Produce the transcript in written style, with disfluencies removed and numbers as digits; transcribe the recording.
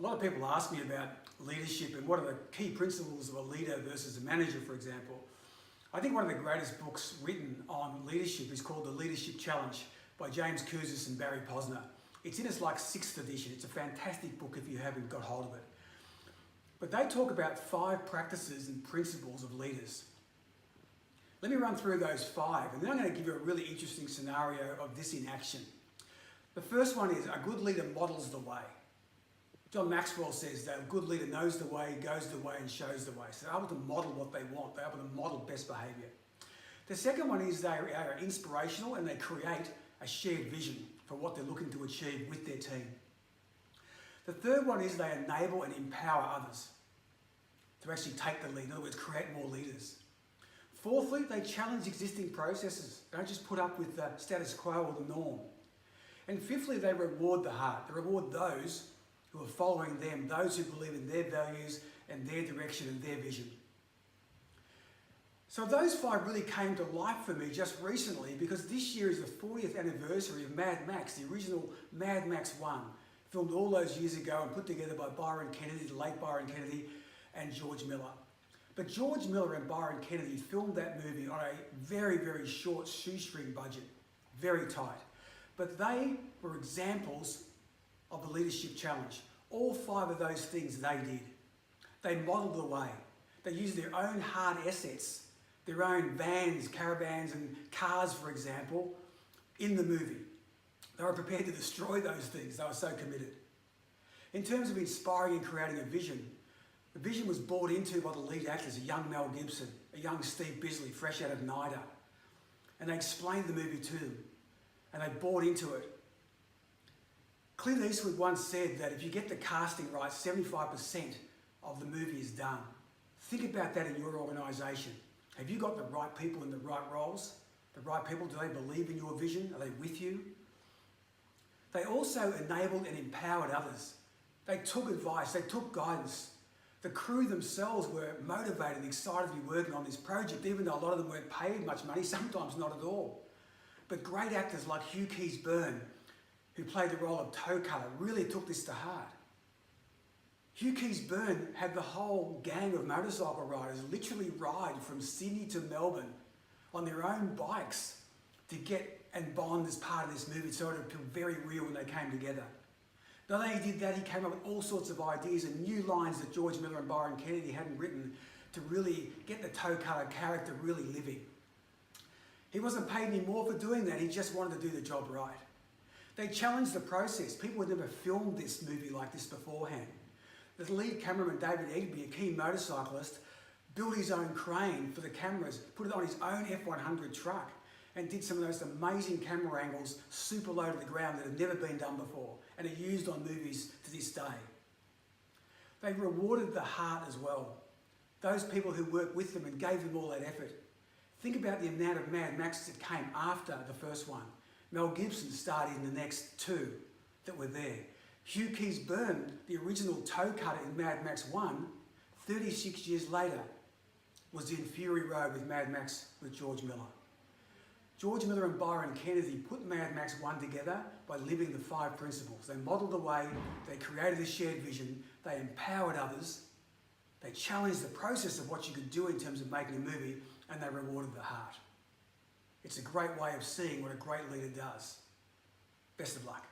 lot of people ask me about leadership and what are the key principles of a leader versus a manager, for example. I think one of the greatest books written on leadership is called The Leadership Challenge by James Kouzes and Barry Posner. It's in its like 6th edition. It's a fantastic book if you haven't got hold of it. But they talk about 5 practices and principles of leaders. Let me run through those 5, and then I'm going to give you a really interesting scenario of this in action. The first one is a good leader models the way. John Maxwell says that a good leader knows the way, goes the way, and shows the way. So they're able to model what they want. They're able to model best behaviour. The second one is they are inspirational and they create a shared vision for what they're looking to achieve with their team. The third one is they enable and empower others to actually take the lead. In other words, create more leaders. Fourthly, they challenge existing processes. They don't just put up with the status quo or the norm. And fifthly, they reward the heart. They reward those who are following them, those who believe in their values and their direction and their vision. So those 5 really came to life for me just recently because this year is the 40th anniversary of MadMax, the original MadMax 1, filmed all those years ago and put together by Byron Kennedy, the late Byron Kennedy, and George Miller. But George Miller and Byron Kennedy filmed that movie on a very, very short shoestring budget, very tight. But they were examples of the leadership challenge. All 5 of those things they did. They modelled the way. They used their own hard assets, their own vans, caravans and cars, for example, in the movie. They were prepared to destroy those things. They were so committed. In terms of inspiring and creating a vision, the vision was bought into by the lead actors, a young Mel Gibson, a young Steve Bisley, fresh out of NIDA. And they explained the movie to them, and they bought into it. Clint Eastwood once said that if you get the casting right, 75% of the movie is done. Think about that in your organisation. Have you got the right people in the right roles? The right people, do they believe in your vision? Are they with you? They also enabled and empowered others. They took advice, they took guidance. The crew themselves were motivated and excited to be working on this project, even though a lot of them weren't paid much money, sometimes not at all. But great actors like Kouzes, who played the role of toe cutter, really took this to heart. Kouzes had the whole gang of motorcycle riders literally ride from Sydney to Melbourne on their own bikes to get and bond as part of this movie, so it would feel very real when they came together. Not only did that, he came up with all sorts of ideas and new lines that George Miller and Byron Kennedy hadn't written to really get the toe cutter character really living. He wasn't paid any more for doing that, he just wanted to do the job right. They challenged the process. People had never filmed this movie like this beforehand. The lead cameraman, David Egby, a keen motorcyclist, built his own crane for the cameras, put it on his own F100 truck, and did some of those amazing camera angles super low to the ground that had never been done before and are used on movies to this day. They rewarded the heart as well. Those people who worked with them and gave them all that effort. Think about the amount of MadMax that came after the first one. Mel Gibson starred in the next 2 that were there. Kouzes, the original toe cutter in Mad Max 1, 36 years later, was in Fury Road with Mad Max with George Miller. George Miller and Byron Kennedy put Mad Max 1 together by living the 5 principles. They modelled the way, they created a shared vision, they empowered others, they challenged the process of what you could do in terms of making a movie, and they rewarded the heart. It's a great way of seeing what a great leader does. Best of luck.